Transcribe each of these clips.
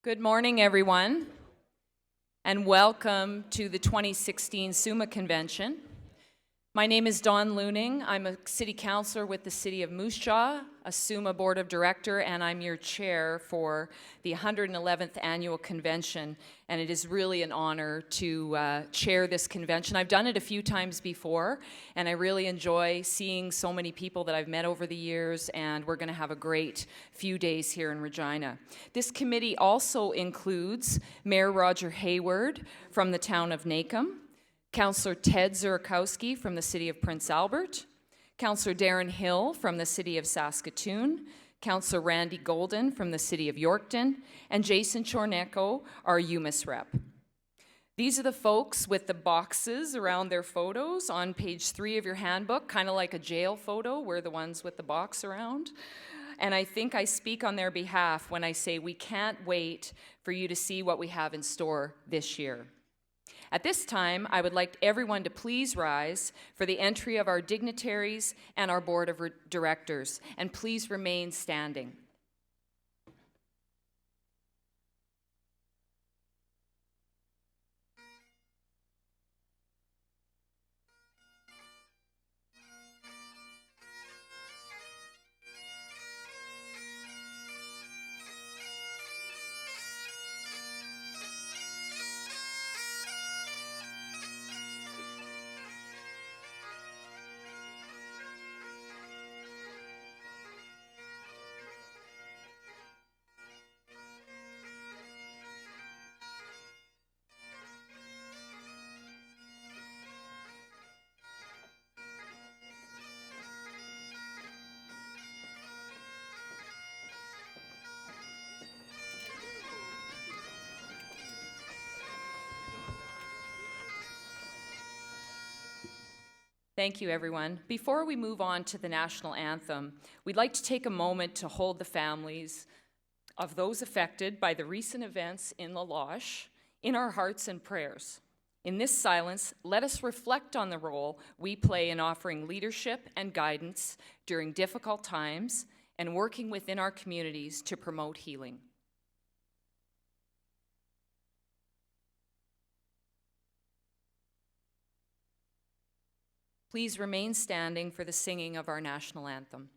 Good morning, everyone, and welcome to the 2016 SUMA Convention. My name is Dawn Looning. I'm a city councillor with the City of Moose Jaw, a SUMA board of director, and I'm your chair for the 111th annual convention. And it is really an honor to chair this convention. I've done it a few times before, and I really enjoy seeing so many people that I've met over the years, and we're going to have a great few days here in Regina. This committee also includes Mayor Roger Hayward from the town of Nacum, Councillor Ted Zurikowski from the City of Prince Albert, Councillor Darren Hill from the City of Saskatoon, Councillor Randy Golden from the City of Yorkton, and Jason Chornecko, our UMass rep. These are the folks with the boxes around their photos on page 3 of your handbook, kind of like a jail photo. We're the ones with the box around. And I think I speak on their behalf when I say we can't wait for you to see what we have in store this year. At this time, I would like everyone to please rise for the entry of our dignitaries and our board of directors, and please remain standing. Thank you, everyone. Before we move on to the national anthem, we'd like to take a moment to hold the families of those affected by the recent events in La Loche in our hearts and prayers. In this silence, let us reflect on the role we play in offering leadership and guidance during difficult times and working within our communities to promote healing. Please remain standing for the singing of our national anthem.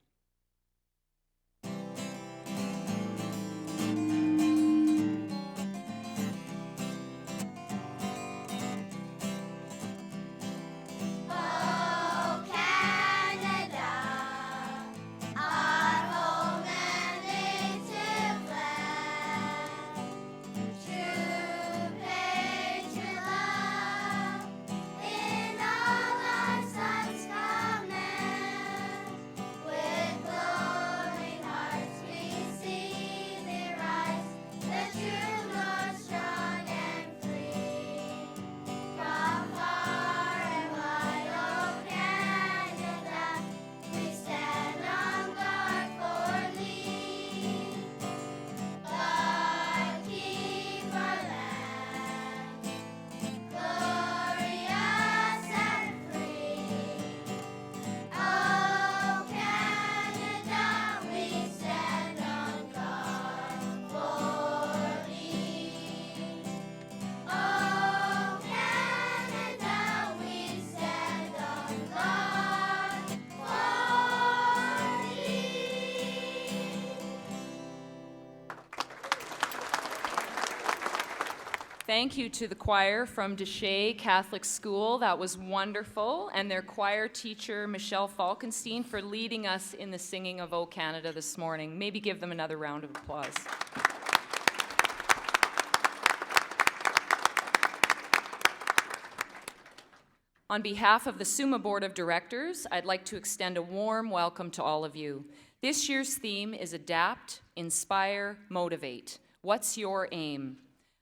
Thank you to the choir from Deshay Catholic School. That was wonderful. And their choir teacher, Michelle Falkenstein, for leading us in the singing of O Canada this morning. Maybe give them another round of applause. On behalf of the SUMA Board of Directors, I'd like to extend a warm welcome to all of you. This year's theme is Adapt, Inspire, Motivate. What's your aim?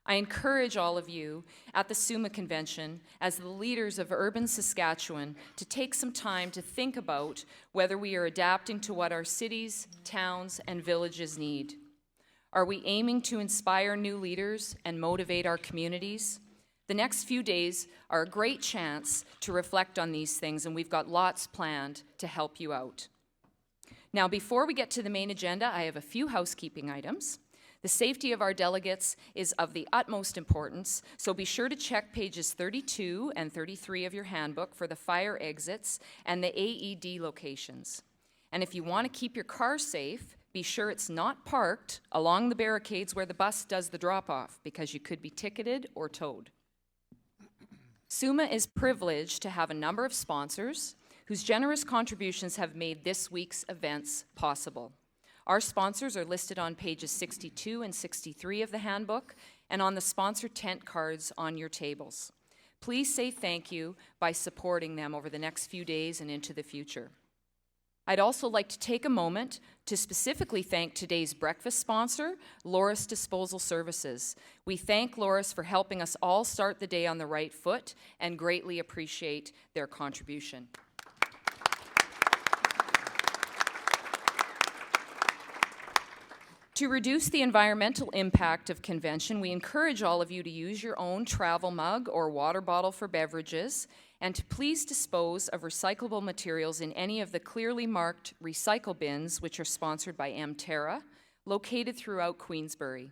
I encourage all of you at the SUMA Convention, as the leaders of urban Saskatchewan, to take some time to think about whether we are adapting to what our cities, towns, and villages need. Are we aiming to inspire new leaders and motivate our communities? The next few days are a great chance to reflect on these things, and we've got lots planned to help you out. Now, before we get to the main agenda, I have a few housekeeping items. The safety of our delegates is of the utmost importance, so be sure to check pages 32 and 33 of your handbook for the fire exits and the AED locations. And if you want to keep your car safe, be sure it's not parked along the barricades where the bus does the drop-off, because you could be ticketed or towed. SUMA is privileged to have a number of sponsors whose generous contributions have made this week's events possible. Our sponsors are listed on pages 62 and 63 of the handbook and on the sponsor tent cards on your tables. Please say thank you by supporting them over the next few days and into the future. I'd also like to take a moment to specifically thank today's breakfast sponsor, Loris Disposal Services. We thank Loris for helping us all start the day on the right foot and greatly appreciate their contribution. To reduce the environmental impact of convention, we encourage all of you to use your own travel mug or water bottle for beverages, and to please dispose of recyclable materials in any of the clearly marked recycle bins, which are sponsored by Terra, located throughout Queensbury.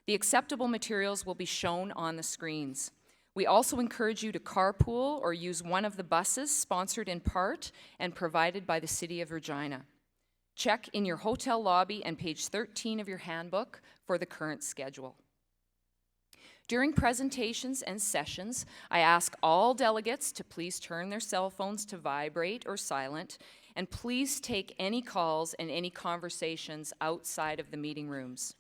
The acceptable materials will be shown on the screens. We also encourage you to carpool or use one of the buses sponsored in part and provided by the City of Regina. Check in your hotel lobby and page 13 of your handbook for the current schedule. During presentations and sessions, I ask all delegates to please turn their cell phones to vibrate or silent, and please take any calls and any conversations outside of the meeting rooms.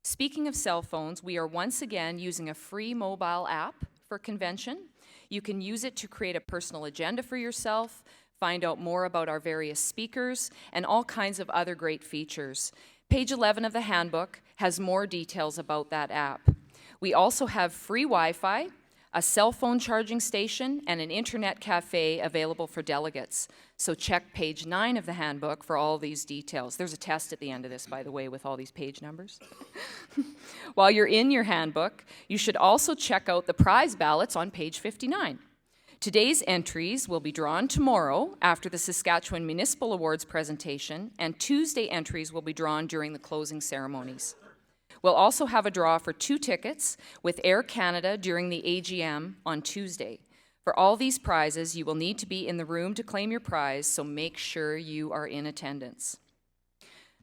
Speaking of cell phones, we are once again using a free mobile app for convention. You can use it to create a personal agenda for yourself, find out more about our various speakers, and all kinds of other great features. Page 11 of the handbook has more details about that app. We also have free Wi-Fi, a cell phone charging station, and an internet cafe available for delegates. So check page 9 of the handbook for all these details. There's a test at the end of this, by the way, with all these page numbers. While you're in your handbook, you should also check out the prize ballots on page 59. Today's entries will be drawn tomorrow after the Saskatchewan Municipal Awards presentation, and Tuesday entries will be drawn during the closing ceremonies. We'll also have a draw for 2 tickets with Air Canada during the AGM on Tuesday. For all these prizes, you will need to be in the room to claim your prize, so make sure you are in attendance.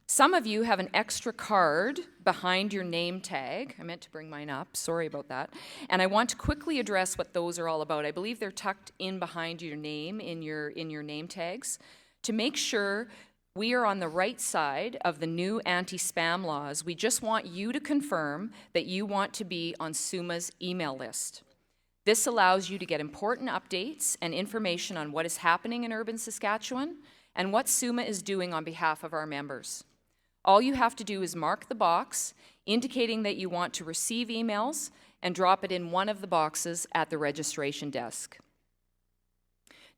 Some of you have an extra card behind your name tag. I meant to bring mine up, sorry about that. And I want to quickly address what those are all about. I believe they're tucked in behind your name in your name tags. To make sure we are on the right side of the new anti-spam laws, we just want you to confirm that you want to be on SUMA's email list. This allows you to get important updates and information on what is happening in urban Saskatchewan and what SUMA is doing on behalf of our members. All you have to do is mark the box indicating that you want to receive emails and drop it in one of the boxes at the registration desk.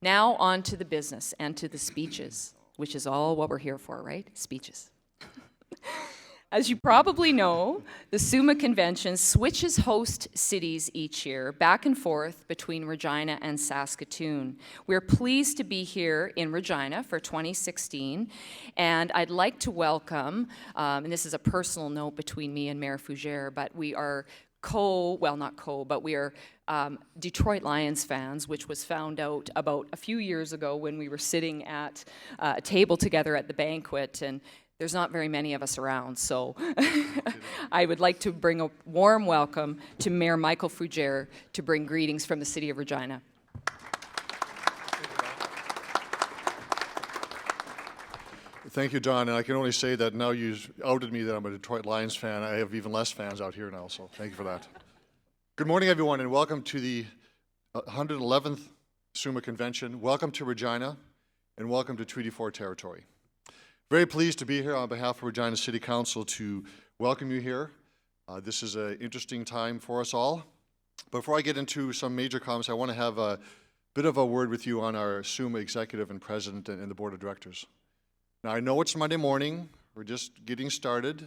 Now on to the business and to the speeches, which is all what we're here for, right? Speeches. As you probably know, the SUMA Convention switches host cities each year back and forth between Regina and Saskatoon. We're pleased to be here in Regina for 2016, and I'd like to welcome, and this is a personal note between me and Mayor Fougere, but we are we are Detroit Lions fans, which was found out about a few years ago when we were sitting at a table together at the banquet, and there's not very many of us around, so I would like to bring a warm welcome to Mayor Michael Fougere to bring greetings from the City of Regina. Thank you, Don, and I can only say that now you've outed me that I'm a Detroit Lions fan. I have even less fans out here now, so thank you for that. Good morning, everyone, and welcome to the 111th SUMA Convention. Welcome to Regina, and welcome to Treaty 4 territory. Very pleased to be here on behalf of Regina City Council to welcome you here. This is an interesting time for us all. Before I get into some major comments, I want to have a bit of a word with you on our SUMA executive and president and the board of directors. Now, I know it's Monday morning, we're just getting started,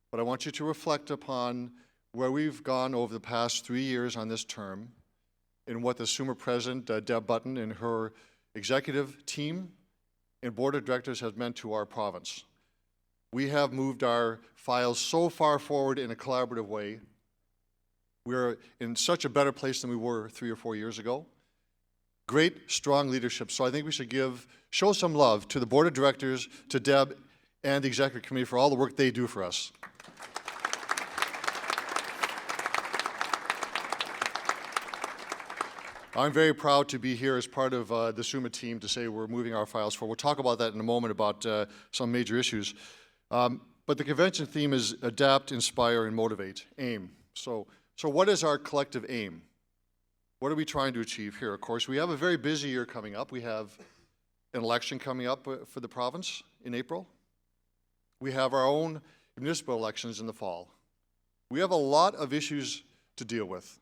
but I want you to reflect upon where we've gone over the past 3 years on this term and what the SUMA president, Deb Button, and her executive team and board of directors has meant to our province. we have moved our files so far forward in a collaborative way. We're in such a better place than we were 3 or 4 years ago. Great, strong leadership. So I think we should show some love to the Board of Directors, to Deb, and the Executive Committee for all the work they do for us. I'm very proud to be here as part of the SUMA team to say we're moving our files forward. We'll talk about that in a moment about some major issues. But the convention theme is adapt, inspire, and motivate, AIM. So what is our collective aim? What are we trying to achieve here? Of course, we have a very busy year coming up. We have an election coming up for the province in April. We have our own municipal elections in the fall. We have a lot of issues to deal with.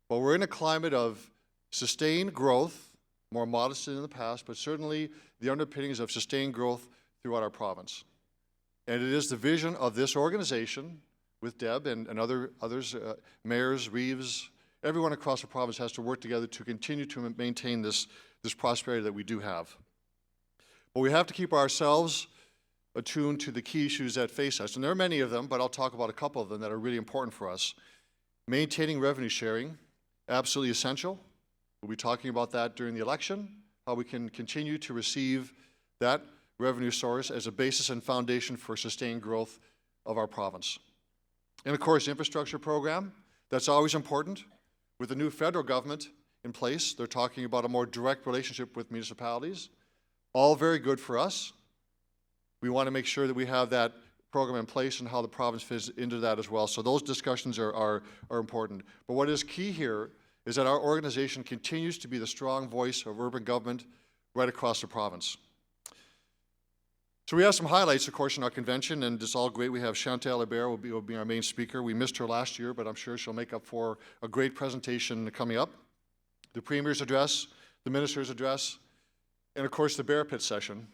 But we're in a climate of sustained growth, more modest than in the past, but certainly the underpinnings of sustained growth throughout our province. And it is the vision of this organization with Deb and others, mayors, Reeves, everyone across the province has to work together to continue to maintain this prosperity that we do have. But we have to keep ourselves attuned to the key issues that face us. And there are many of them, but I'll talk about a couple of them that are really important for us. Maintaining revenue sharing, absolutely essential. We'll be talking about that during the election, how we can continue to receive that revenue source as a basis and foundation for sustained growth of our province. And of course, infrastructure program, that's always important. With the new federal government in place, they're talking about a more direct relationship with municipalities. All very good for us. We want to make sure that we have that program in place and how the province fits into that as well. So those discussions are important. But what is key here is that our organization continues to be the strong voice of urban government right across the province. So we have some highlights, of course, in our convention, and it's all great. We have Chantal Hébert will be our main speaker. We missed her last year, but I'm sure she'll make up for a great presentation coming up. The Premier's address, the Minister's address, and of course the Bear Pit session.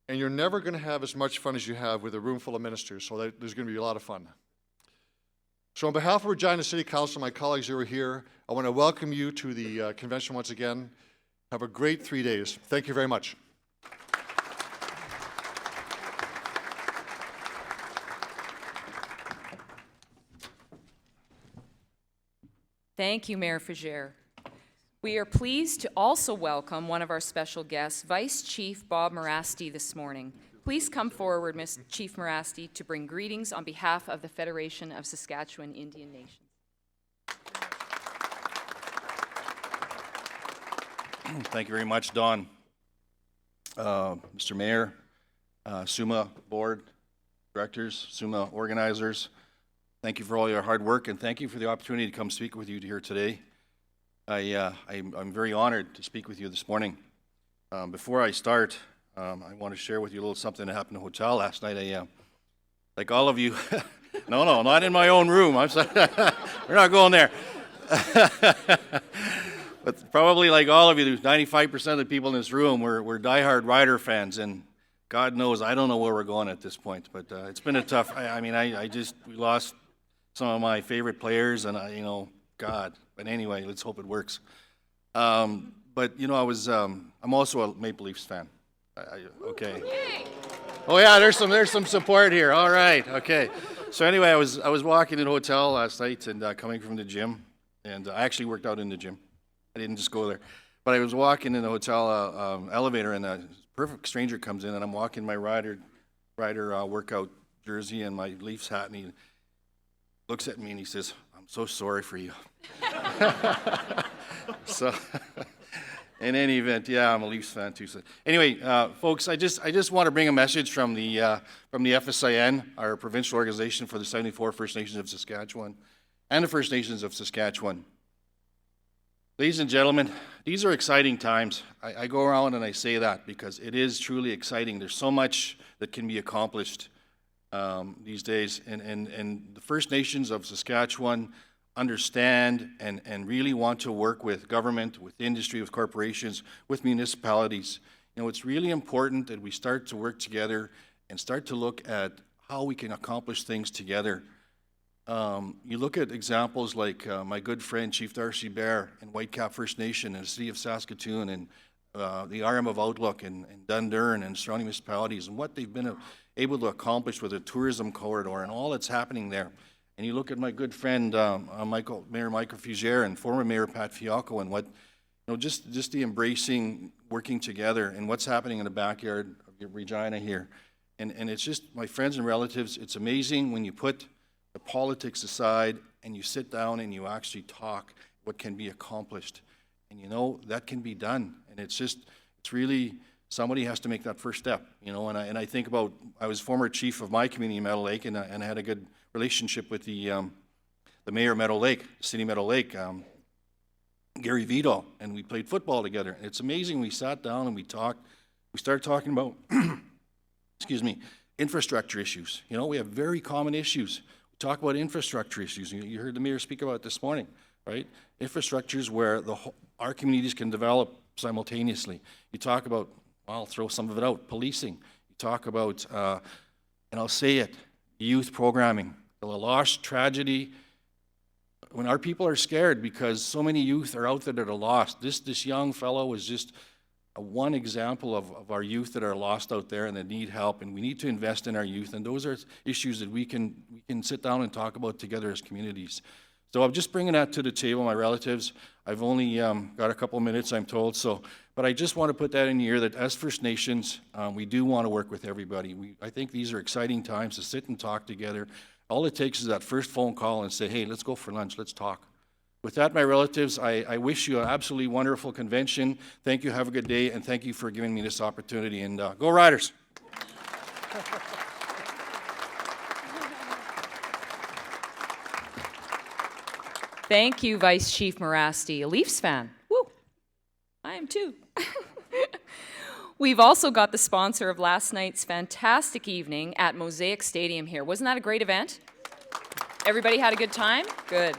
And you're never going to have as much fun as you have with a room full of ministers, so there's going to be a lot of fun. So on behalf of Regina City Council, my colleagues who are here, I want to welcome you to the convention once again. Have a great 3 days. Thank you very much. Thank you, Mayor Fugere. We are pleased to also welcome one of our special guests, Vice Chief Bob Morasti, this morning. Please come forward, Ms. Chief Morasti, to bring greetings on behalf of the Federation of Saskatchewan Indian Nations. Thank you very much, Don. Mr. Mayor, SUMA Board, Directors, SUMA Organizers, thank you for all your hard work, and thank you for the opportunity to come speak with you here today. I'm very honored to speak with you this morning. Before I start, I want to share with you a little something that happened in a hotel last night. Like all of you, no, not in my own room. I'm sorry. We're not going there. But probably like all of you, 95% of the people in this room, we're diehard Rider fans, and God knows I don't know where we're going at this point. But it's been a tough. We lost some of my favorite players, and God. But anyway, let's hope it works. But I'm also a Maple Leafs fan. Okay. Oh yeah, there's some support here. All right. Okay. So anyway, I was walking in a hotel last night and coming from the gym, and I actually worked out in the gym. I didn't just go there, but I was walking in the hotel elevator, and a perfect stranger comes in, and I'm walking my Rider workout jersey and my Leafs hat, and he looks at me and he says, "I'm so sorry for you." So, in any event, yeah, I'm a Leafs fan too. So, anyway, folks, I just want to bring a message from the FSIN, our provincial organization for the 74 First Nations of Saskatchewan, and the First Nations of Saskatchewan. Ladies and gentlemen, these are exciting times. I go around and I say that because it is truly exciting. There's so much that can be accomplished these days, and the First Nations of Saskatchewan understand and really want to work with government, with industry, with corporations, with municipalities. It's really important that we start to work together and start to look at how we can accomplish things together. You look at examples like my good friend Chief Darcy Bear in Whitecap First Nation and the City of Saskatoon, and the RM of Outlook and Dundurn and surrounding municipalities, and what they've been able to accomplish with a tourism corridor and all that's happening there. And you look at my good friend, Mayor Michael Fugere and former Mayor Pat Fiocco, and what, just the embracing, working together, and what's happening in the backyard of Regina here. And it's just, my friends and relatives, it's amazing when you put the politics aside and you sit down and you actually talk what can be accomplished. And that can be done. And it's really, somebody has to make that first step, and I think about, I was former chief of my community in Meadow Lake, and I had a good relationship with the mayor of Meadow Lake, city Meadow Lake, Gary Vito, and we played football together. And it's amazing, we sat down and we talked, we started talking about, excuse me, infrastructure issues. We have very common issues. We talk about infrastructure issues. You heard the mayor speak about it this morning, right? Infrastructures where our communities can develop simultaneously. You talk about, I'll throw some of it out, policing. You talk about, and I'll say it, youth programming. The lost tragedy, when our people are scared because so many youth are out there that are lost. This young fellow was just one example of our youth that are lost out there and that need help, and we need to invest in our youth, and those are issues that we can sit down and talk about together as communities. So I'm just bringing that to the table, my relatives. I've only got a couple minutes, I'm told, but I just want to put that in the ear that as First Nations, we do want to work with everybody. I think these are exciting times to sit and talk together. All it takes is that first phone call and say, hey, let's go for lunch, let's talk. With that, my relatives, I wish you an absolutely wonderful convention. Thank you, have a good day, and thank you for giving me this opportunity, and go Riders! Thank you, Vice Chief Morasti. A Leafs fan. Woo! I am too. We've also got the sponsor of last night's fantastic evening at Mosaic Stadium here. Wasn't that a great event? Everybody had a good time? Good.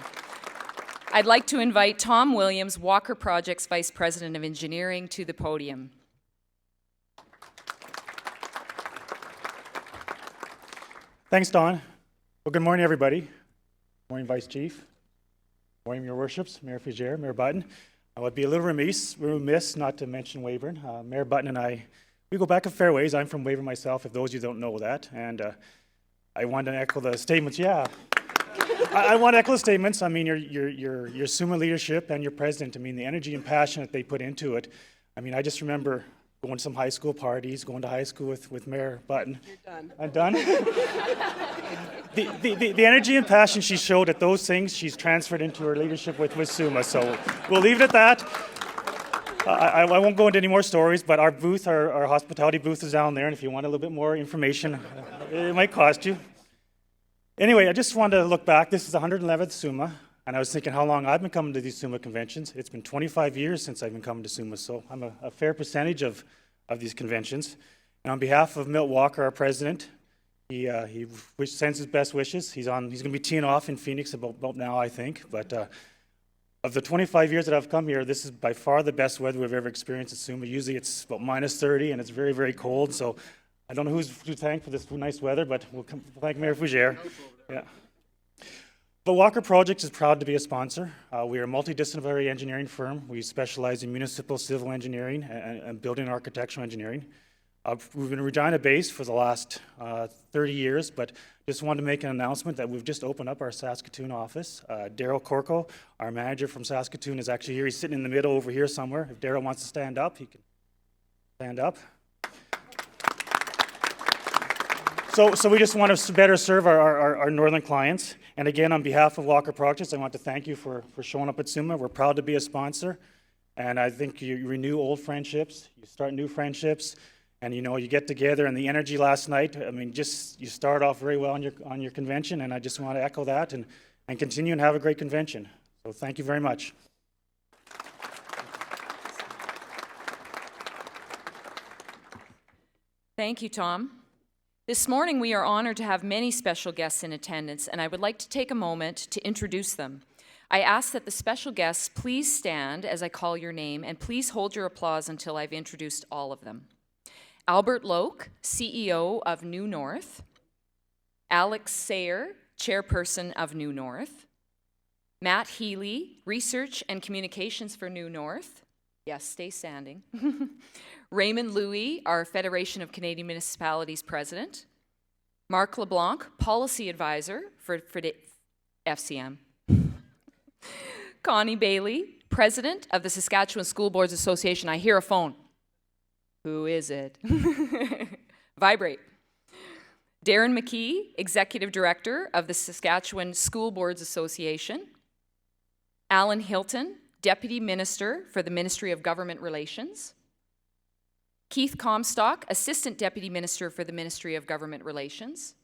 I'd like to invite Tom Williams, Walker Projects Vice President of Engineering, to the podium. Thanks, Don. Well, good morning, everybody. Good morning, Vice Chief. Good morning, Your Worships, Mayor Fugere, Mayor Button. I would be a little remiss not to mention Weyburn. Mayor Button and I, we go back a fair ways. I'm from Weyburn myself, if those of you don't know that. And I want to echo the statements. Yeah, I want to echo the statements. I mean, your SUMA leadership and your president, I mean, the energy and passion that they put into it. I mean, I just remember going to some high school parties, going to high school with Mayor Button. You're done. I'm done? The energy and passion she showed at those things, she's transferred into her leadership with SUMA. So we'll leave it at that. I won't go into any more stories, but our booth, our hospitality booth is down there, and if you want a little bit more information, it might cost you. Anyway, I just wanted to look back. This is the 111th SUMA, and I was thinking how long I've been coming to these SUMA conventions. It's been 25 years since I've been coming to SUMA, so I'm a fair percentage of these conventions. And on behalf of Milt Walker, our president, he sends his best wishes. He's going to be teeing off in Phoenix about now, I think. But of the 25 years that I've come here, this is by far the best weather we've ever experienced at SUMA. Usually it's about -30 and it's very, very cold. So I don't know who's to thank for this nice weather, but we'll thank Mayor Fugere. Yeah. But Walker Projects is proud to be a sponsor. We are a multidisciplinary engineering firm. We specialize in municipal civil engineering and building architectural engineering. We've been Regina-based for the last 30 years, but just wanted to make an announcement that we've just opened up our Saskatoon office. Daryl Corco, our manager from Saskatoon, is actually here. He's sitting in the middle over here somewhere. If Daryl wants to stand up, he can stand up. So we just want to better serve our northern clients. And again, on behalf of Walker Projects, I want to thank you for showing up at SUMA. We're proud to be a sponsor. And I think you renew old friendships, you start new friendships, and you get together. And the energy last night, I mean, you start off very well on your convention, and I just want to echo that and continue and have a great convention. So thank you very much. Thank you, Tom. This morning, we are honored to have many special guests in attendance, and I would like to take a moment to introduce them. I ask that the special guests please stand as I call your name, and please hold your applause until I've introduced all of them. Albert Loke, CEO of New North. Alex Sayer, Chairperson of New North. Matt Healy, Research and Communications for New North. Yes, stay standing. Raymond Louie, our Federation of Canadian Municipalities President. Marc LeBlanc, Policy Advisor for the FCM. Connie Bailey, President of the Saskatchewan School Boards Association. I hear a phone. Who is it? Vibrate. Darren McKee, Executive Director of the Saskatchewan School Boards Association. Alan Hilton, Deputy Minister for the Ministry of Government Relations. Keith Comstock, Assistant Deputy Minister for the Ministry of Government Relations.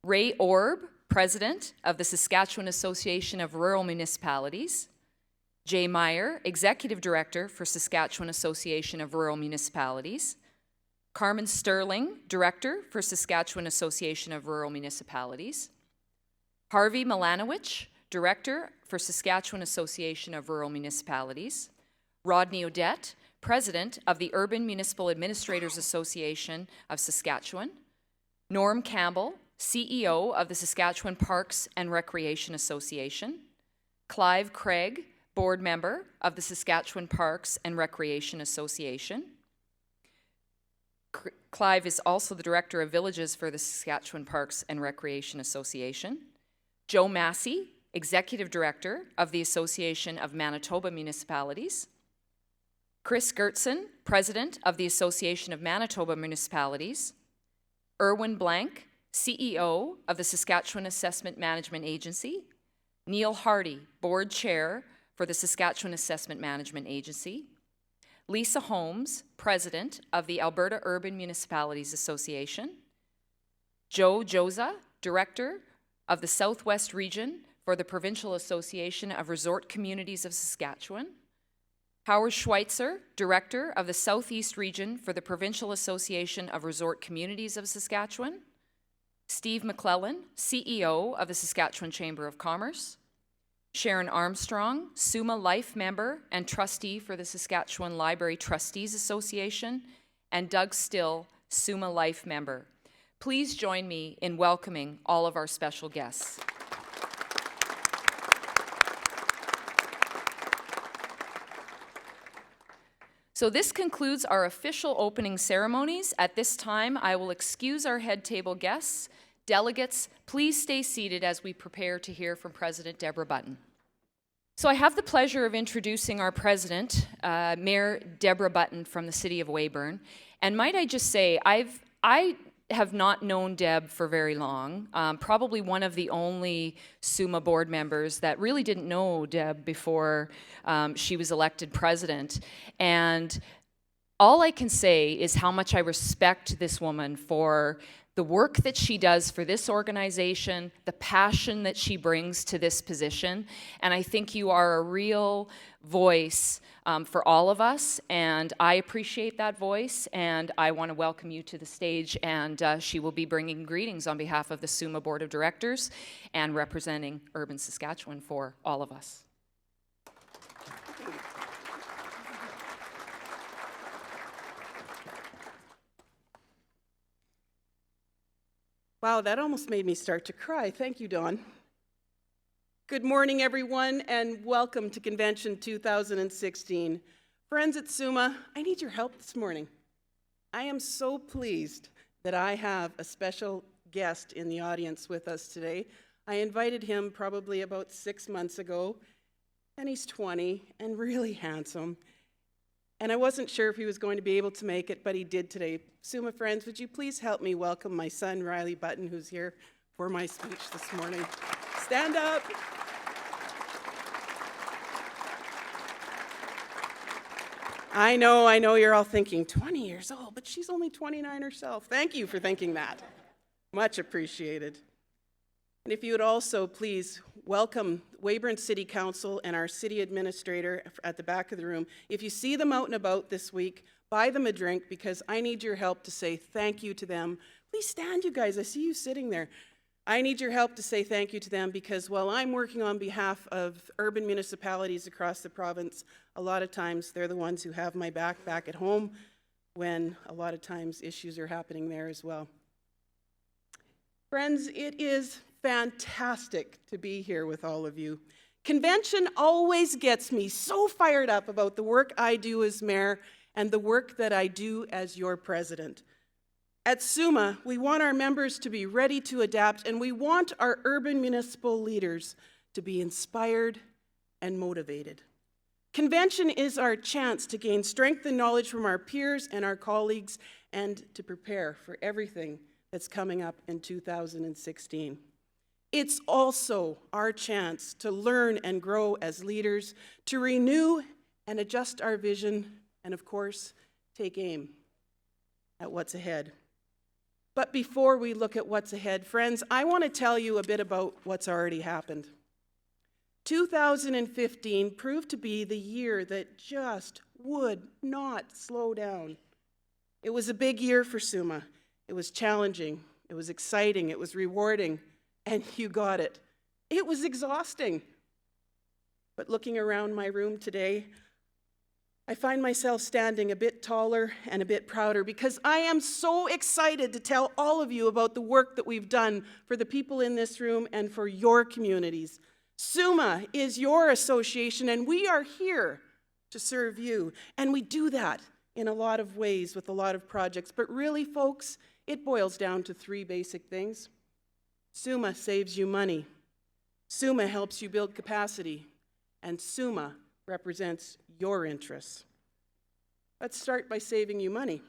Ray Orb, President of the Saskatchewan Association of Rural Municipalities. Jay Meyer, Executive Director for Saskatchewan Association of Rural Municipalities. Carmen Sterling, Director for Saskatchewan Association of Rural Municipalities. Harvey Milanowicz, Director for Saskatchewan Association of Rural Municipalities. Rodney Odette, President of the Urban Municipal Administrators Association of Saskatchewan. Norm Campbell, CEO of the Saskatchewan Parks and Recreation Association. Clive Craig, Board Member of the Saskatchewan Parks and Recreation Association. Clive is also the Director of Villages for the Saskatchewan Parks and Recreation Association. Joe Massey, Executive Director of the Association of Manitoba Municipalities. Chris Gertson, President of the Association of Manitoba Municipalities. Erwin Blank, CEO of the Saskatchewan Assessment Management Agency. Neil Hardy, Board Chair for the Saskatchewan Assessment Management Agency. Lisa Holmes, President of the Alberta Urban Municipalities Association. Joe Joza, Director of the Southwest Region for the Provincial Association of Resort Communities of Saskatchewan. Howard Schweitzer, Director of the Southeast Region for the Provincial Association of Resort Communities of Saskatchewan. Steve McClellan, CEO of the Saskatchewan Chamber of Commerce. Sharon Armstrong, SUMA Life Member and Trustee for the Saskatchewan Library Trustees Association. And Doug Still, SUMA Life Member. Please join me in welcoming all of our special guests. So this concludes our official opening ceremonies. At this time, I will excuse our head table guests. Delegates, please stay seated as we prepare to hear from President Debra Button. So I have the pleasure of introducing our President, Mayor Debra Button from the City of Weyburn. And might I just say, I have not known Deb for very long, probably one of the only SUMA board members that really didn't know Deb before she was elected president. And all I can say is how much I respect this woman for the work that she does for this organization, the passion that she brings to this position. And I think you are a real voice for all of us, and I appreciate that voice, and I want to welcome you to the stage, and she will be bringing greetings on behalf of the SUMA Board of Directors and representing Urban Saskatchewan for all of us. Wow, that almost made me start to cry. Thank you, Dawn. Good morning, everyone, and welcome to Convention 2016. Friends at SUMA, I need your help this morning. I am so pleased that I have a special guest in the audience with us today. I invited him probably about 6 months ago, and he's 20 and really handsome. And I wasn't sure if he was going to be able to make it, but he did today. SUMA friends, would you please help me welcome my son, Riley Button, who's here for my speech this morning. Stand up. I know you're all thinking, 20 years old, but she's only 29 herself. Thank you for thinking that. Much appreciated. And if you would also please welcome Weyburn City Council and our city administrator at the back of the room. If you see them out and about this week, buy them a drink because I need your help to say thank you to them. Please stand, you guys. I see you sitting there. I need your help to say thank you to them because while I'm working on behalf of urban municipalities across the province, a lot of times they're the ones who have my back at home when a lot of times issues are happening there as well. Friends, it is fantastic to be here with all of you. Convention always gets me so fired up about the work I do as mayor and the work that I do as your president. At SUMA, we want our members to be ready to adapt, and we want our urban municipal leaders to be inspired and motivated. Convention is our chance to gain strength and knowledge from our peers and our colleagues and to prepare for everything that's coming up in 2016. It's also our chance to learn and grow as leaders, to renew and adjust our vision, and of course, take aim at what's ahead. But before we look at what's ahead, friends, I want to tell you a bit about what's already happened. 2015 proved to be the year that just would not slow down. It was a big year for SUMA. It was challenging, it was exciting, it was rewarding, and you got it. It was exhausting. But looking around my room today, I find myself standing a bit taller and a bit prouder because I am so excited to tell all of you about the work that we've done for the people in this room and for your communities. SUMA is your association, and we are here to serve you. And we do that in a lot of ways with a lot of projects. But really, folks, it boils down to three basic things. SUMA saves you money. SUMA helps you build capacity. And SUMA represents your interests. Let's start by saving you money.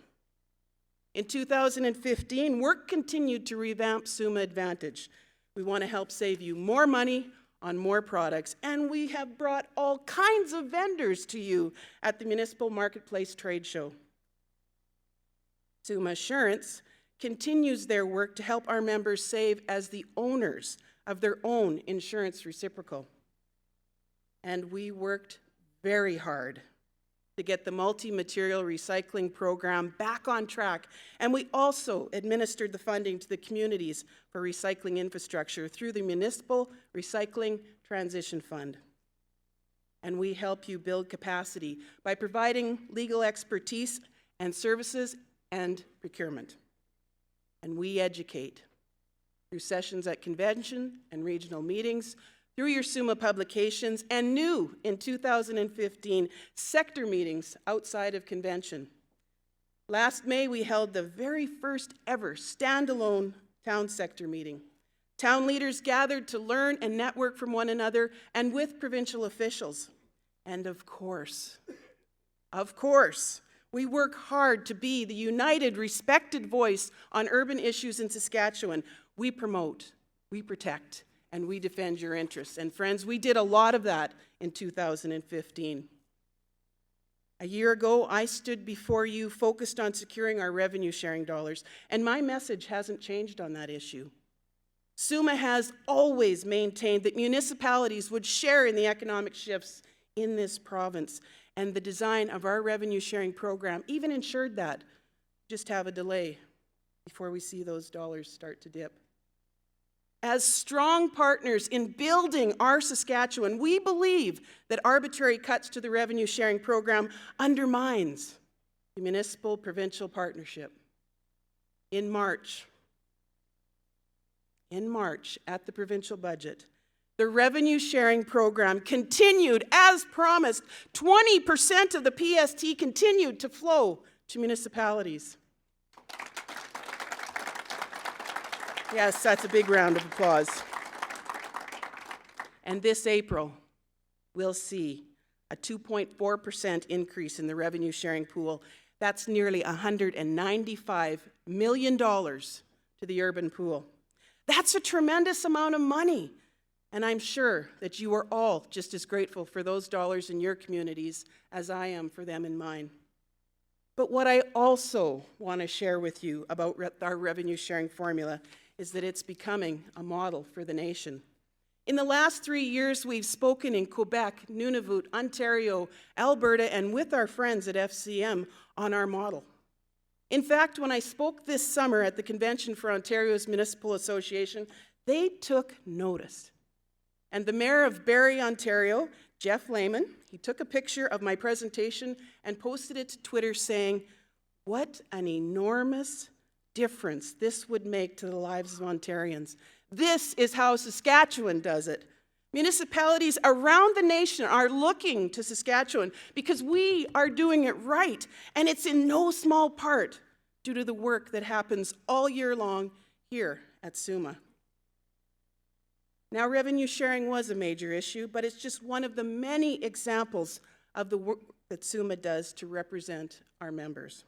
In 2015, work continued to revamp SUMA Advantage. We want to help save you more money on more products, and we have brought all kinds of vendors to you at the Municipal Marketplace Trade Show. SUMA Assurance continues their work to help our members save as the owners of their own insurance reciprocal. And we worked very hard to get the multi-material recycling program back on track, and we also administered the funding to the communities for recycling infrastructure through the Municipal Recycling Transition Fund. And we help you build capacity by providing legal expertise and services and procurement. And we educate through sessions at convention and regional meetings, through your SUMA publications, and new in 2015, sector meetings outside of convention. Last May, we held the very first ever standalone town sector meeting. Town leaders gathered to learn and network from one another and with provincial officials. And of course, we work hard to be the united, respected voice on urban issues in Saskatchewan. We promote, we protect, and we defend your interests. And friends, we did a lot of that in 2015. A year ago, I stood before you focused on securing our revenue sharing dollars, and my message hasn't changed on that issue. SUMA has always maintained that municipalities would share in the economic shifts in this province, and the design of our revenue sharing program even ensured that. Just have a delay before we see those dollars start to dip. As strong partners in building our Saskatchewan, we believe that arbitrary cuts to the revenue sharing program undermines the municipal-provincial partnership. In March, at the provincial budget, the revenue sharing program continued as promised. 20% of the PST continued to flow to municipalities. Yes, that's a big round of applause. And this April, we'll see a 2.4% increase in the revenue sharing pool. That's nearly $195 million to the urban pool. That's a tremendous amount of money. And I'm sure that you are all just as grateful for those dollars in your communities as I am for them in mine. But what I also want to share with you about our revenue sharing formula is that it's becoming a model for the nation. In the last 3 years, we've spoken in Quebec, Nunavut, Ontario, Alberta, and with our friends at FCM on our model. In fact, when I spoke this summer at the Convention for Ontario's Municipal Association, they took notice. And the Mayor of Barrie, Ontario, Jeff Lehman, he took a picture of my presentation and posted it to Twitter saying, "What an enormous difference this would make to the lives of Ontarians. This is how Saskatchewan does it." Municipalities around the nation are looking to Saskatchewan because we are doing it right, and it's in no small part due to the work that happens all year long here at SUMA. Now, revenue sharing was a major issue, but it's just one of the many examples of the work that SUMA does to represent our members.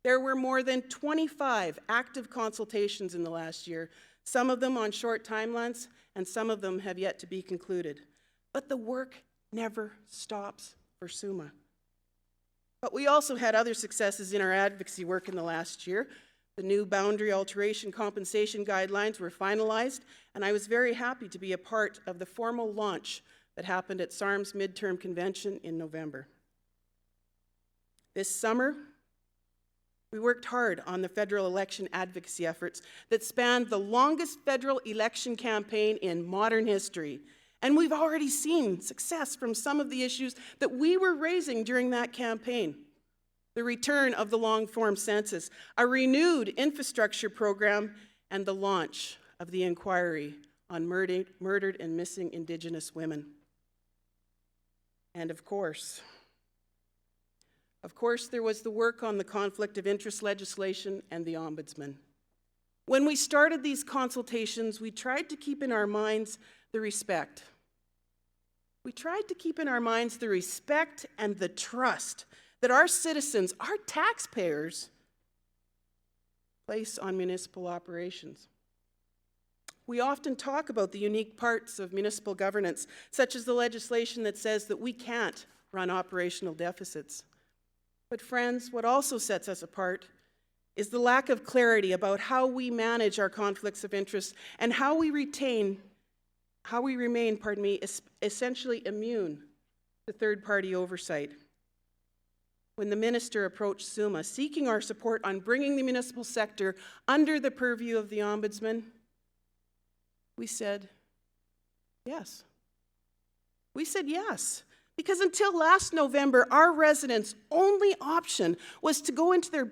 There were more than 25 active consultations in the last year, some of them on short timelines, and some of them have yet to be concluded. But the work never stops for SUMA. But we also had other successes in our advocacy work in the last year. The new boundary alteration compensation guidelines were finalized, and I was very happy to be a part of the formal launch that happened at SARM's midterm convention in November. This summer, we worked hard on the federal election advocacy efforts that spanned the longest federal election campaign in modern history. And we've already seen success from some of the issues that we were raising during that campaign. The return of the long-form census, a renewed infrastructure program, and the launch of the inquiry on murdered and missing Indigenous women. And of course, there was the work on the conflict of interest legislation and the Ombudsman. When we started these consultations, we tried to keep in our minds the respect. We tried to keep in our minds the respect and the trust that our citizens, our taxpayers, place on municipal operations. We often talk about the unique parts of municipal governance, such as the legislation that says that we can't run operational deficits. But friends, what also sets us apart is the lack of clarity about how we manage our conflicts of interest and how we remain, essentially immune to third-party oversight. When the minister approached SUMA seeking our support on bringing the municipal sector under the purview of the Ombudsman, we said yes. We said yes. Because until last November, our residents' only option was to go into their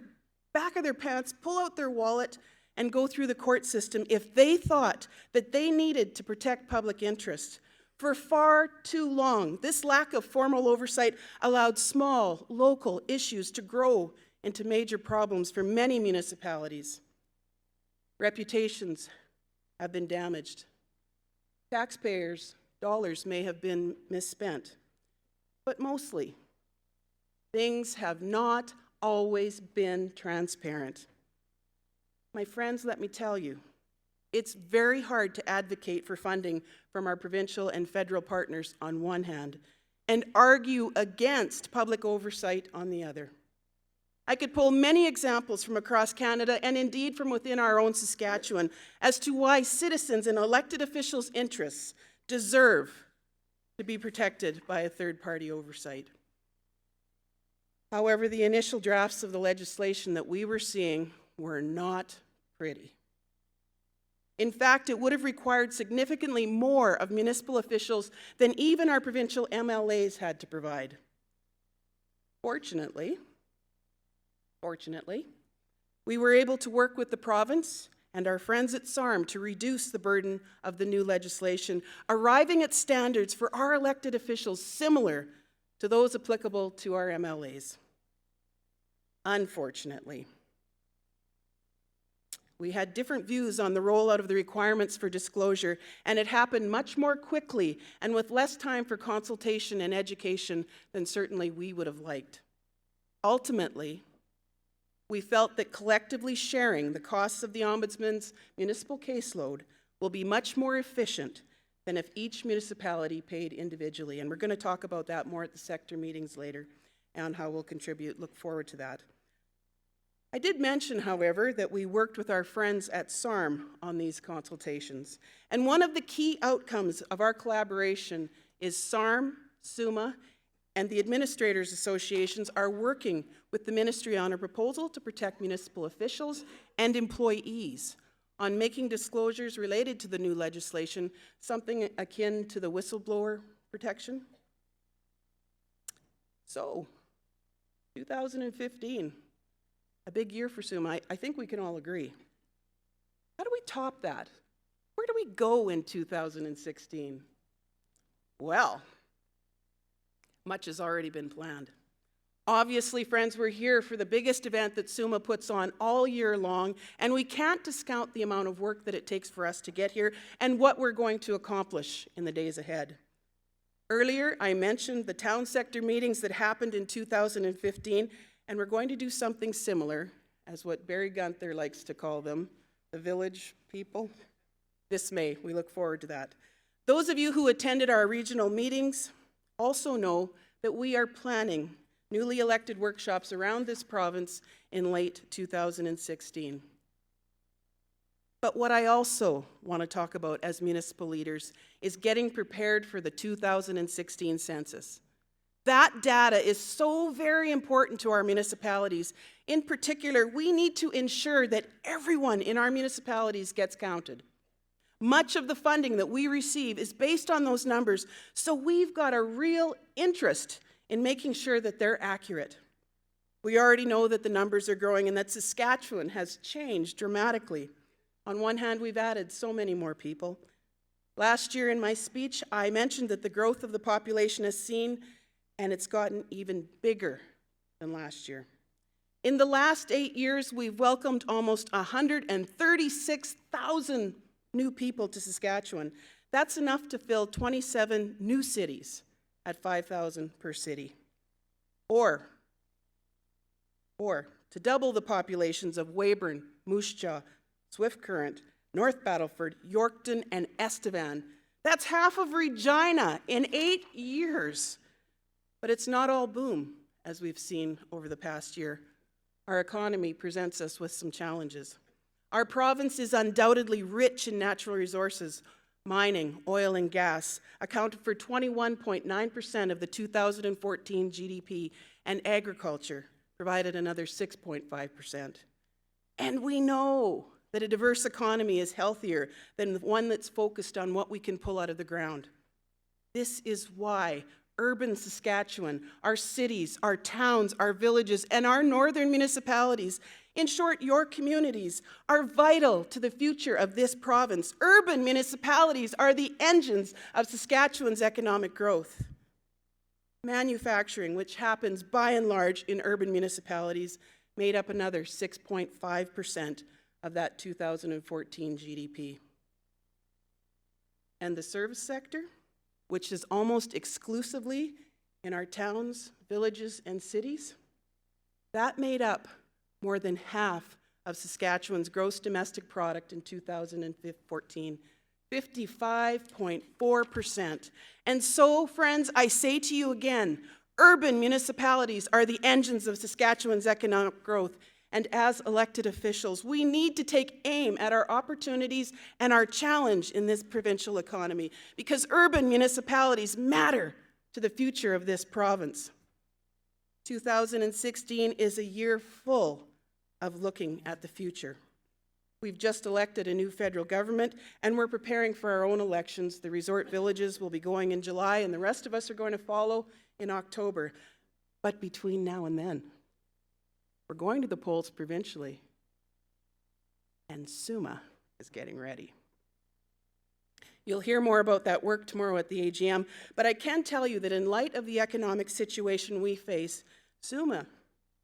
back of their pants, pull out their wallet, and go through the court system if they thought that they needed to protect public interest. For far too long, this lack of formal oversight allowed small, local issues to grow into major problems for many municipalities. Reputations have been damaged. Taxpayers' dollars may have been misspent. But mostly, things have not always been transparent. My friends, let me tell you, it's very hard to advocate for funding from our provincial and federal partners on one hand, and argue against public oversight on the other. I could pull many examples from across Canada and indeed from within our own Saskatchewan as to why citizens and elected officials' interests deserve to be protected by a third-party oversight. However, the initial drafts of the legislation that we were seeing were not pretty. In fact, it would have required significantly more of municipal officials than even our provincial MLAs had to provide. Fortunately, we were able to work with the province and our friends at SARM to reduce the burden of the new legislation, arriving at standards for our elected officials similar to those applicable to our MLAs. Unfortunately, we had different views on the rollout of the requirements for disclosure, and it happened much more quickly and with less time for consultation and education than certainly we would have liked. Ultimately, we felt that collectively sharing the costs of the Ombudsman's municipal caseload will be much more efficient than if each municipality paid individually. And we're going to talk about that more at the sector meetings later and how we'll contribute. Look forward to that. I did mention, however, that we worked with our friends at SARM on these consultations. And one of the key outcomes of our collaboration is SARM, SUMA, and the Administrators Associations are working with the Ministry on a proposal to protect municipal officials and employees on making disclosures related to the new legislation something akin to the whistleblower protection. So, 2015, a big year for SUMA. I think we can all agree. How do we top that? Where do we go in 2016? Well, much has already been planned. Obviously, friends, we're here for the biggest event that SUMA puts on all year long, and we can't discount the amount of work that it takes for us to get here and what we're going to accomplish in the days ahead. Earlier, I mentioned the town sector meetings that happened in 2015, and we're going to do something similar, as what Barry Gunther likes to call them, the village people, this May. We look forward to that. Those of you who attended our regional meetings also know that we are planning newly elected workshops around this province in late 2016. But what I also want to talk about as municipal leaders is getting prepared for the 2016 census. That data is so very important to our municipalities. In particular, we need to ensure that everyone in our municipalities gets counted. Much of the funding that we receive is based on those numbers, so we've got a real interest in making sure that they're accurate. We already know that the numbers are growing and that Saskatchewan has changed dramatically. On one hand, we've added so many more people. Last year in my speech, I mentioned that the growth of the population has seen, and it's gotten even bigger than last year. In the last 8 years, we've welcomed almost 136,000 new people to Saskatchewan. That's enough to fill 27 new cities at 5,000 per city. Or to double the populations of Weyburn, Moose Jaw, Swift Current, North Battleford, Yorkton, and Estevan. That's half of Regina in 8 years. But it's not all boom, as we've seen over the past year. Our economy presents us with some challenges. Our province is undoubtedly rich in natural resources. Mining, oil, and gas accounted for 21.9% of the 2014 GDP, and agriculture provided another 6.5%. And we know that a diverse economy is healthier than the one that's focused on what we can pull out of the ground. This is why urban Saskatchewan, our cities, our towns, our villages, and our northern municipalities, in short, your communities, are vital to the future of this province. Urban municipalities are the engines of Saskatchewan's economic growth. Manufacturing, which happens by and large in urban municipalities, made up another 6.5% of that 2014 GDP. And the service sector, which is almost exclusively in our towns, villages, and cities, that made up more than half of Saskatchewan's gross domestic product in 2014, 55.4%. And so, friends, I say to you again, urban municipalities are the engines of Saskatchewan's economic growth. And as elected officials, we need to take aim at our opportunities and our challenge in this provincial economy, because urban municipalities matter to the future of this province. 2016 is a year full of looking at the future. We've just elected a new federal government, and we're preparing for our own elections. The resort villages will be going in July, and the rest of us are going to follow in October. But between now and then, we're going to the polls provincially, and SUMA is getting ready. You'll hear more about that work tomorrow at the AGM, but I can tell you that in light of the economic situation we face, SUMA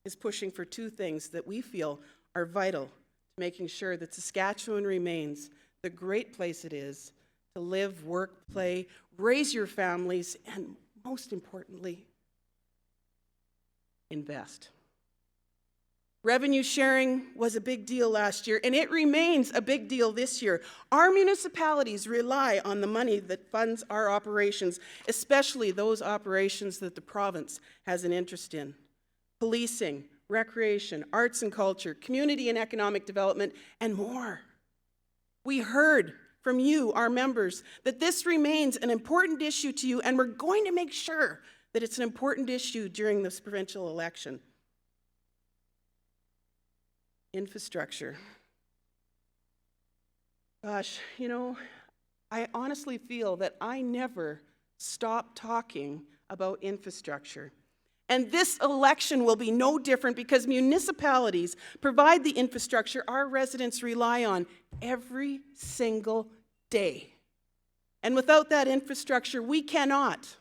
is pushing for two things that we feel are vital to making sure that Saskatchewan remains the great place it is to live, work, play, raise your families, and most importantly, invest. Revenue sharing was a big deal last year, and it remains a big deal this year. Our municipalities rely on the money that funds our operations, especially those operations that the province has an interest in. Policing, recreation, arts and culture, community and economic development, and more. We heard from you, our members, that this remains an important issue to you, and we're going to make sure that it's an important issue during this provincial election. Infrastructure. Gosh, you know, I honestly feel that I never stop talking about infrastructure. And this election will be no different, because municipalities provide the infrastructure our residents rely on every single day. And without that infrastructure, we cannot.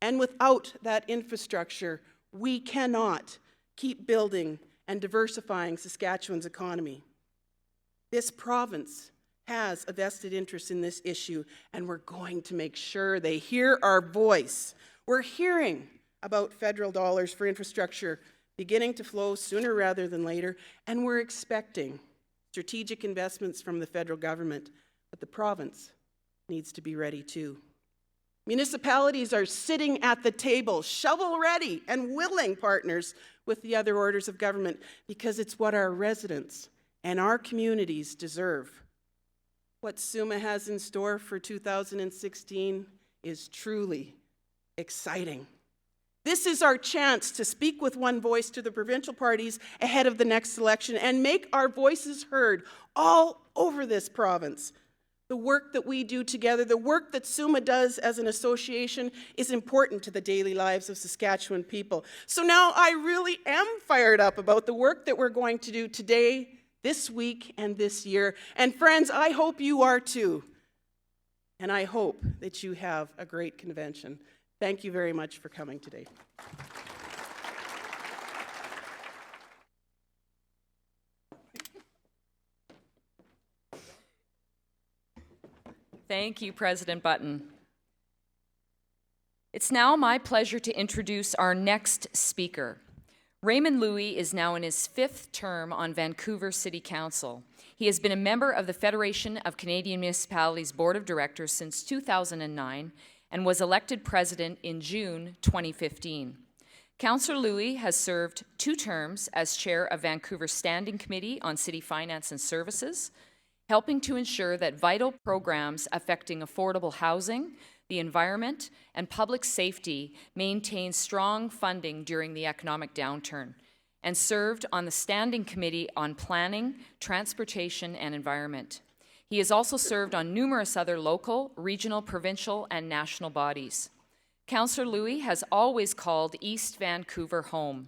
And without that infrastructure, We cannot keep building and diversifying Saskatchewan's economy. This province has a vested interest in this issue, and we're going to make sure they hear our voice. We're hearing about federal dollars for infrastructure beginning to flow sooner rather than later, and we're expecting strategic investments from the federal government, but the province needs to be ready too. Municipalities are sitting at the table, shovel-ready and willing partners with the other orders of government, because it's what our residents and our communities deserve. What SUMA has in store for 2016 is truly exciting. This is our chance to speak with one voice to the provincial parties ahead of the next election and make our voices heard all over this province. The work that we do together, the work that SUMA does as an association, is important to the daily lives of Saskatchewan people. So now I really am fired up about the work that we're going to do today, this week, and this year. And friends, I hope you are too. And I hope that you have a great convention. Thank you very much for coming today. Thank you, President Button. It's now my pleasure to introduce our next speaker. Raymond Louie is now in his 5th term on Vancouver City Council. He has been a member of the Federation of Canadian Municipalities Board of Directors since 2009 and was elected president in June 2015. Councillor Louie has served 2 terms as chair of Vancouver's Standing Committee on City Finance and Services, helping to ensure that vital programs affecting affordable housing, the environment, and public safety maintain strong funding during the economic downturn, and served on the Standing Committee on Planning, Transportation, and Environment. He has also served on numerous other local, regional, provincial, and national bodies. Councillor Louie has always called East Vancouver home.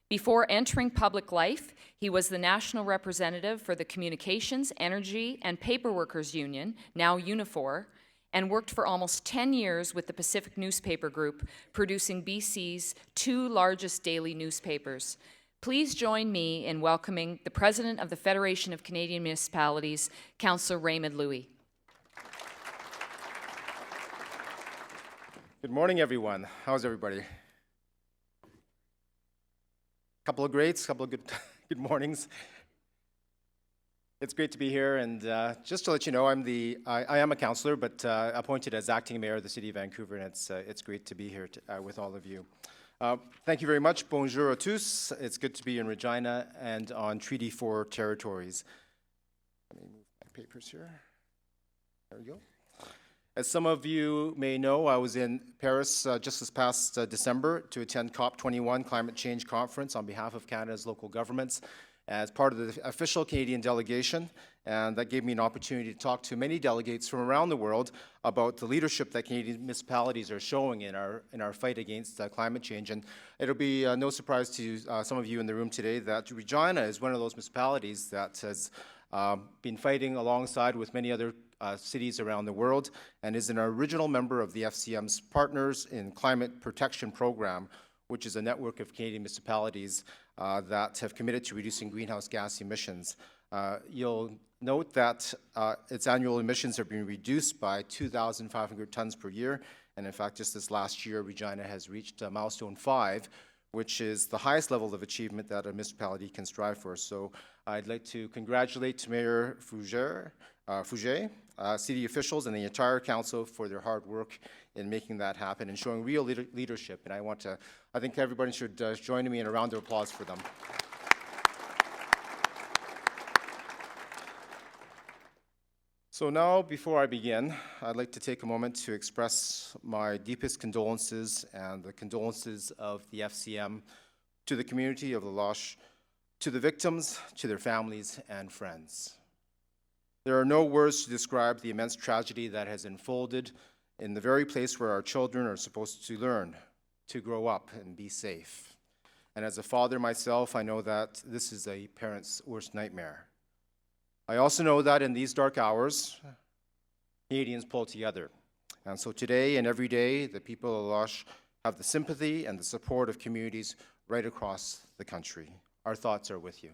Before entering public life, he was the national representative for the Communications, Energy, and Paperworkers Union, now Unifor, and worked for almost 10 years with the Pacific Newspaper Group, producing BC's 2 largest daily newspapers. Please join me in welcoming the President of the Federation of Canadian Municipalities, Councillor Raymond Louie. Good morning, everyone. How's everybody? Couple of greats, couple of good mornings. It's great to be here, and just to let you know, I am a councillor, but appointed as acting mayor of the City of Vancouver, and it's great to be here with all of you. Thank you very much. Bonjour à tous. It's good to be in Regina and on Treaty 4 territories. Let me move my papers here. There we go. As some of you may know, I was in Paris just this past December to attend COP21 Climate Change Conference on behalf of Canada's local governments as part of the official Canadian delegation, and that gave me an opportunity to talk to many delegates from around the world about the leadership that Canadian municipalities are showing in our fight against climate change. And it'll be no surprise to some of you in the room today that Regina is one of those municipalities that has been fighting alongside with many other cities around the world, and is an original member of the FCM's Partners in Climate Protection Program, which is a network of Canadian municipalities that have committed to reducing greenhouse gas emissions. You'll note that its annual emissions are being reduced by 2,500 tons per year, and in fact, just this last year, Regina has reached milestone 5, which is the highest level of achievement that a municipality can strive for. So I'd like to congratulate Mayor Fouger, city officials, and the entire council for their hard work in making that happen and showing real leadership. And I think everybody should join me in a round of applause for them. So now, before I begin, I'd like to take a moment to express my deepest condolences and the condolences of the FCM to the community of La Loche, to the victims, to their families and friends. There are no words to describe the immense tragedy that has unfolded in the very place where our children are supposed to learn, to grow up and be safe. And as a father myself, I know that this is a parent's worst nightmare. I also know that in these dark hours, Canadians pull together. And so today and every day, the people of La Loche have the sympathy and the support of communities right across the country. Our thoughts are with you.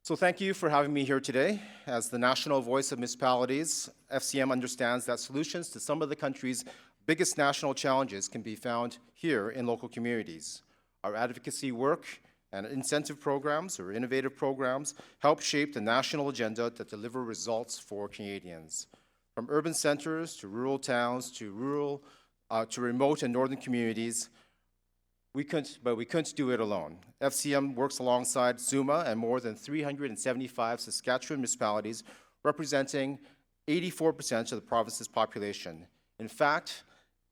So thank you for having me here today. As the national voice of municipalities, FCM understands that solutions to some of the country's biggest national challenges can be found here in local communities. Our advocacy work and incentive programs or innovative programs help shape the national agenda that deliver results for Canadians. From urban centers to rural towns to remote and northern communities, we couldn't do it alone. FCM works alongside SUMA and more than 375 Saskatchewan municipalities, representing 84% of the province's population. In fact,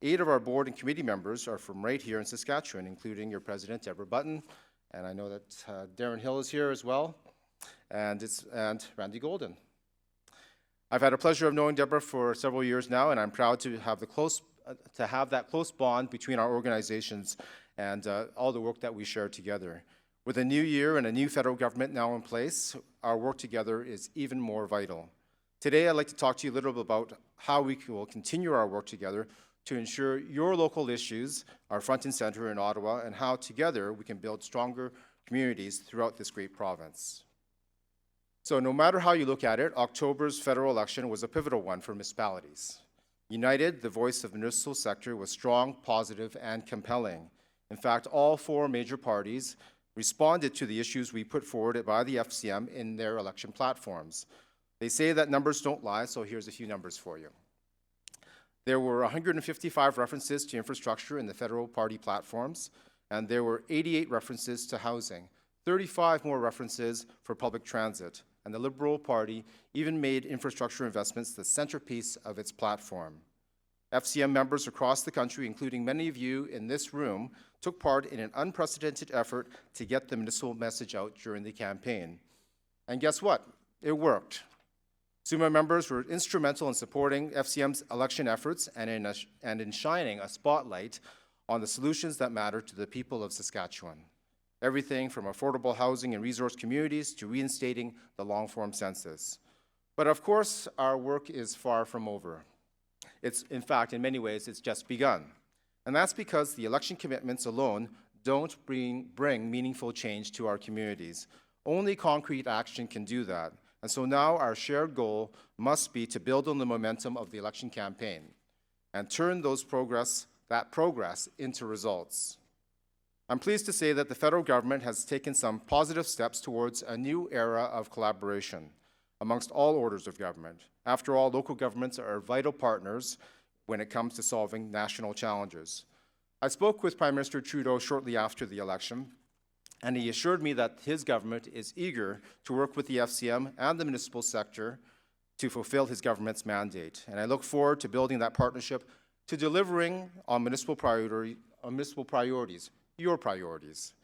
8 of our board and committee members are from right here in Saskatchewan, including your president, Debra, and I know that Darren Hill is here as well, and Randy Golden. I've had a pleasure of knowing Debra for several years now, and I'm proud to have that close bond between our organizations and all the work that we share together. With a new year and a new federal government now in place, our work together is even more vital. Today, I'd like to talk to you a little bit about how we will continue our work together to ensure your local issues are front and center in Ottawa, and how together we can build stronger communities throughout this great province. So no matter how you look at it, October's federal election was a pivotal one for municipalities. United, the voice of the municipal sector was strong, positive, and compelling. In fact, all 4 major parties responded to the issues we put forward by the FCM in their election platforms. They say that numbers don't lie, so here's a few numbers for you. There were 155 references to infrastructure in the federal party platforms, and there were 88 references to housing, 35 more references for public transit, and the Liberal Party even made infrastructure investments the centerpiece of its platform. FCM members across the country, including many of you in this room, took part in an unprecedented effort to get the municipal message out during the campaign. And guess what? It worked. SUMA members were instrumental in supporting FCM's election efforts and in shining a spotlight on the solutions that matter to the people of Saskatchewan. Everything from affordable housing and resource communities to reinstating the long-form census. But of course, our work is far from over. In fact, in many ways, it's just begun. And that's because the election commitments alone don't bring meaningful change to our communities. Only concrete action can do that. And so now our shared goal must be to build on the momentum of the election campaign and turn that progress into results. I'm pleased to say that the federal government has taken some positive steps towards a new era of collaboration amongst all orders of government. After all, local governments are vital partners when it comes to solving national challenges. I spoke with Prime Minister Trudeau shortly after the election, and he assured me that his government is eager to work with the FCM and the municipal sector to fulfill his government's mandate. And I look forward to building that partnership to delivering on municipal priorities, your priorities.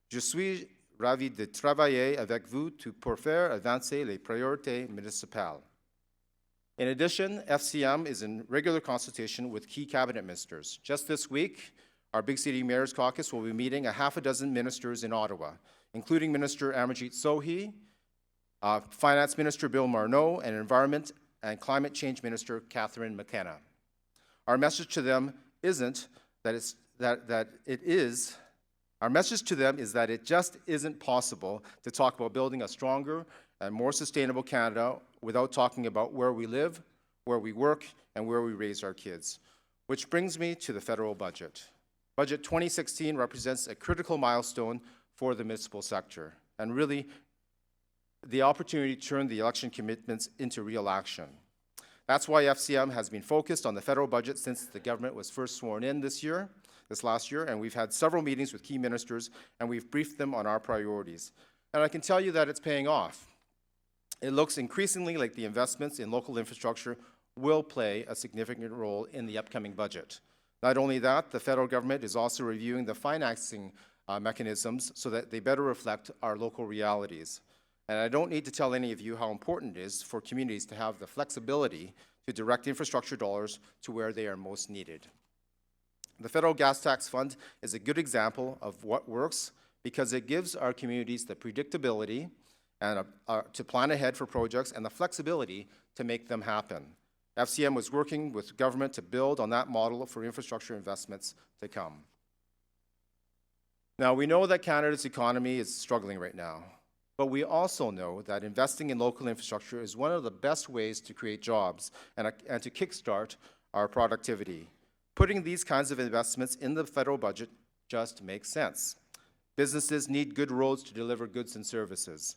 Je suis ravi de travailler avec vous pour faire avancer les priorités municipales. In addition, FCM is in regular consultation with key cabinet ministers. Just this week, our Big City Mayors Caucus will be meeting a half a dozen ministers in Ottawa, including Minister Amarjeet Sohi, Finance Minister Bill Marneau, and Environment and Climate Change Minister Catherine McKenna. Our message to them is that it just isn't possible to talk about building a stronger and more sustainable Canada without talking about where we live, where we work, and where we raise our kids. Which brings me to the federal budget. Budget 2016 represents a critical milestone for the municipal sector, and really the opportunity to turn the election commitments into real action. That's why FCM has been focused on the federal budget since the government was first sworn in this last year, and we've had several meetings with key ministers, and we've briefed them on our priorities. And I can tell you that it's paying off. It looks increasingly like the investments in local infrastructure will play a significant role in the upcoming budget. Not only that, the federal government is also reviewing the financing mechanisms so that they better reflect our local realities. And I don't need to tell any of you how important it is for communities to have the flexibility to direct infrastructure dollars to where they are most needed. The Federal Gas Tax Fund is a good example of what works because it gives our communities the predictability and to plan ahead for projects and the flexibility to make them happen. FCM was working with government to build on that model for infrastructure investments to come. Now, we know that Canada's economy is struggling right now, but we also know that investing in local infrastructure is one of the best ways to create jobs and to kickstart our productivity. Putting these kinds of investments in the federal budget just makes sense. Businesses need good roads to deliver goods and services.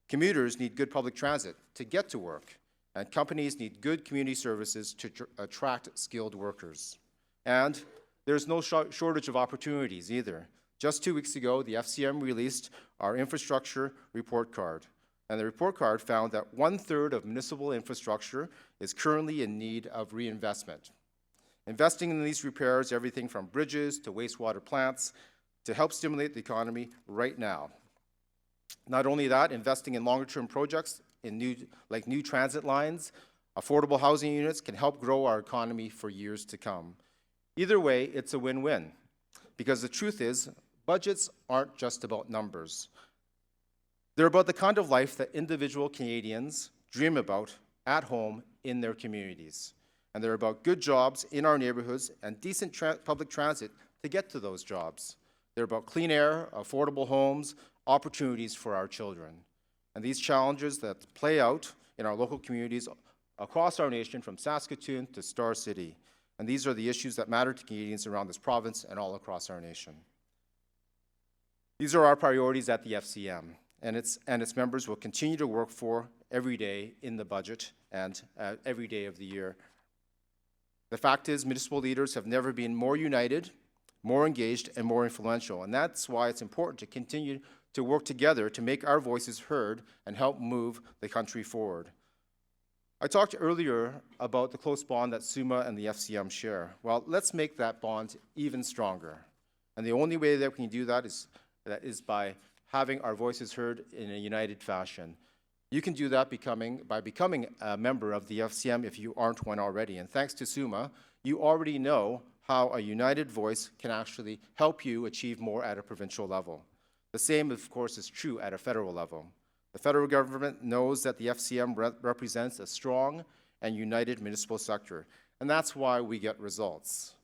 Commuters need good public transit to get to work. And companies need good community services to attract skilled workers. And there's no shortage of opportunities either. Just 2 weeks ago, the FCM released our infrastructure report card. And the report card found that 1/3 of municipal infrastructure is currently in need of reinvestment. Investing in these repairs, everything from bridges to wastewater plants, to help stimulate the economy right now. Not only that, investing in longer-term projects in new transit lines, affordable housing units can help grow our economy for years to come. Either way, it's a win-win, because the truth is, budgets aren't just about numbers. They're about the kind of life that individual Canadians dream about at home in their communities. And they're about good jobs in our neighborhoods and decent public transit to get to those jobs. They're about clean air, affordable homes, opportunities for our children. And these challenges that play out in our local communities across our nation, from Saskatoon to Star City. And these are the issues that matter to Canadians around this province and all across our nation. These are our priorities at the FCM, and its members will continue to work for every day in the budget and every day of the year. The fact is, municipal leaders have never been more united, more engaged, and more influential, and that's why it's important to continue to work together to make our voices heard and help move the country forward. I talked earlier about the close bond that SUMA and the FCM share. Well, let's make that bond even stronger. And the only way that we can do that is by having our voices heard in a united fashion. You can do that by becoming a member of the FCM if you aren't one already. And thanks to SUMA, you already know how a united voice can actually help you achieve more at a provincial level. The same, of course, is true at a federal level. The federal government knows that the FCM represents a strong and united municipal sector, and that's why we get results.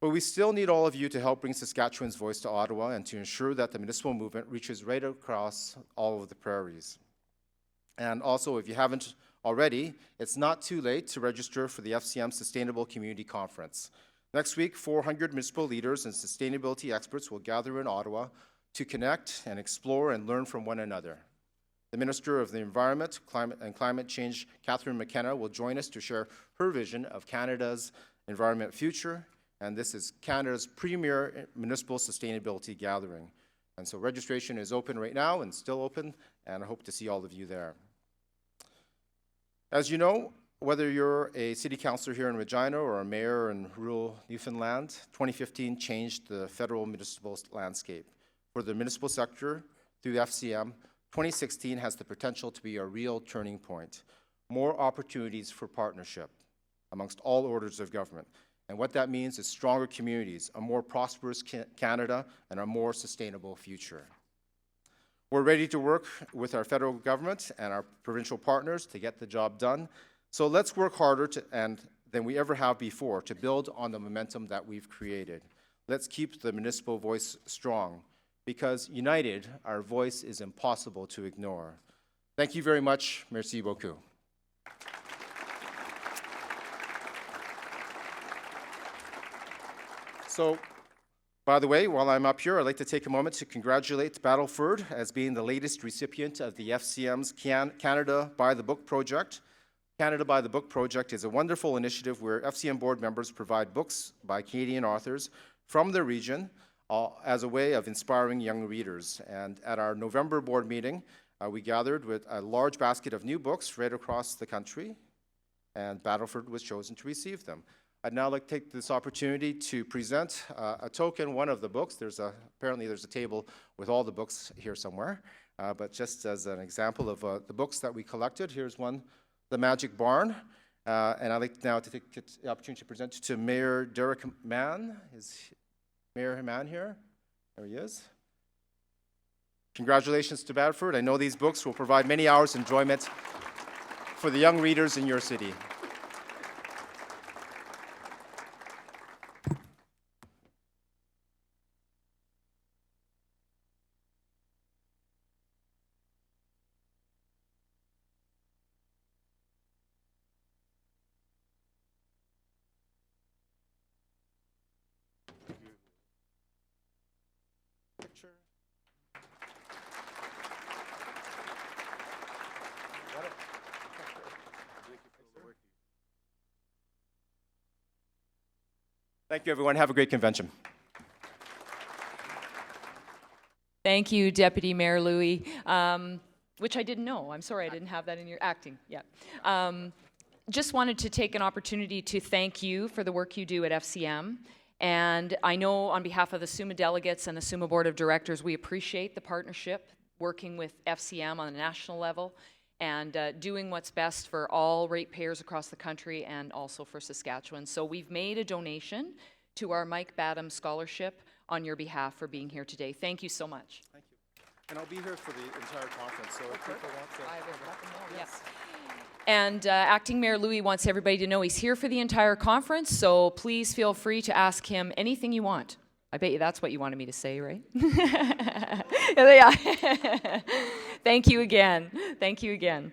But we still need all of you to help bring Saskatchewan's voice to Ottawa and to ensure that the municipal movement reaches right across all of the prairies. And also, if you haven't already, it's not too late to register for the FCM Sustainable Community Conference. Next week, 400 municipal leaders and sustainability experts will gather in Ottawa to connect and explore and learn from one another. The Minister of the Environment, Climate Change, Catherine McKenna, will join us to share her vision of Canada's environment future, and this is Canada's premier municipal sustainability gathering. And so registration is open right now and still open, and I hope to see all of you there. As you know, whether you're a city councillor here in Regina or a mayor in rural Newfoundland, 2015 changed the federal municipal landscape. For the municipal sector, through FCM, 2016 has the potential to be a real turning point. More opportunities for partnership amongst all orders of government. And what that means is stronger communities, a more prosperous Canada, and a more sustainable future. We're ready to work with our federal government and our provincial partners to get the job done. So let's work harder than we ever have before to build on the momentum that we've created. Let's keep the municipal voice strong, because united, our voice is impossible to ignore. Thank you very much. Merci beaucoup. So, by the way, while I'm up here, I'd like to take a moment to congratulate Battleford as being the latest recipient of the FCM's Canada by the Book project. Canada by the Book project is a wonderful initiative where FCM board members provide books by Canadian authors from their region as a way of inspiring young readers. And at our November board meeting, we gathered with a large basket of new books right across the country, and Battleford was chosen to receive them. I'd now like to take this opportunity to present a token, one of the books. Apparently there's a table with all the books here somewhere, but just as an example of the books that we collected, here's one, The Magic Barn. And I'd like now to take the opportunity to present to Mayor Derek Mann. Is Mayor Mann here? There he is. Congratulations to Battleford. I know these books will provide many hours' enjoyment for the young readers in your city. picture. Thank you, everyone. Have a great convention. Thank you, Deputy Mayor Louie, which I didn't know. I'm sorry I didn't have that in your acting. Yeah. Just wanted to take an opportunity to thank you for the work you do at FCM. And I know on behalf of the SUMA delegates and the SUMA Board of Directors, we appreciate the partnership, working with FCM on a national level and doing what's best for all ratepayers across the country and also for Saskatchewan. So we've made a donation to our Mike Badham Scholarship on your behalf for being here today. Thank you so much. Thank you. And I'll be here for the entire conference, so if people want to... Yes. And Acting Mayor Louie wants everybody to know he's here for the entire conference, so please feel free to ask him anything you want. I bet you that's what you wanted me to say, right? Yeah. Thank you again. Thank you again.